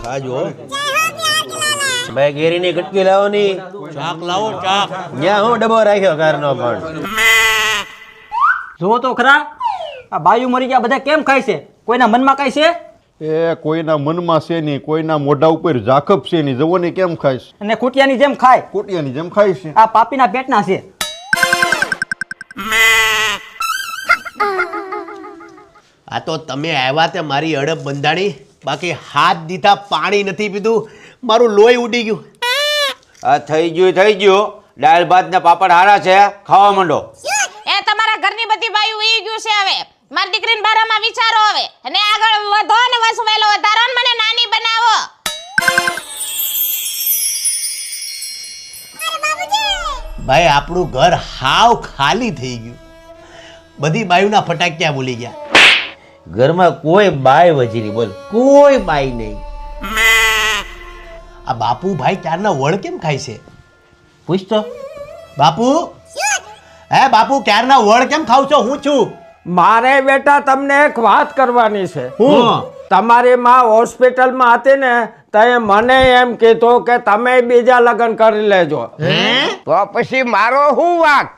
ખાજો ભાઈ કેરીની કટકી લાવો ની ચાક લાવો ચાક ન્યા હું ડબ્બો રાખ્યો કારનો પણ જો તો ખરા આ બાયુ મરી ગયા બધા કેમ ખાય છે કોઈના મનમાં કઈ છે એ કોઈના મનમાં છે નહીં, કોઈના મોઢા ઉપર ઝાકપ છે નહીં. જવો ને કેમ ખાઈશ? અને ખૂટિયાની જેમ ખાય કોટિયાની જેમ ખાઈશ. આ પાપીના પેટના છે. આ તો તમે આવ્યા તે મારી અડબ બંધાણી, બાકી હાથ દીધા પાણી નથી પીધું, મારું લોહી ઉડી ગયું. આ થઈ ગયું. દાળ ભાત ને પાપડ હારા છે, ખાવા માંડો. એ તમારા ઘરની બધી બાયું ઈ ગયું છે. હવે મારી દીકરીને બારામાં વિચારો હવે અને આગળ વધો ને વસવેલો વધારો ને મને નાની બનાવો. ભાઈ આપણું ઘર હાવ ખાલી થઈ ગયું, બધી બાયુના ફટાકિયા ભૂલી ગયા. ઘરમાં કોઈ બાય વજી નહીં, બોલ કોઈ બાય નહીં. આ બાપુ ભાઈ ક્યારના વળ કેમ ખાય છે? પૂછ તો બાપુ. હે બાપુ ક્યારના વળ કેમ ખાવ છો? હું છું. મારે બેટા તમને એક વાત કરવાની છે. હું તમારી માં હોસ્પિટલમાં હતી ને તે મને એમ કીધું કે તમે બીજા લગ્ન કરી લેજો. હે તો પછી મારો શું વાંક?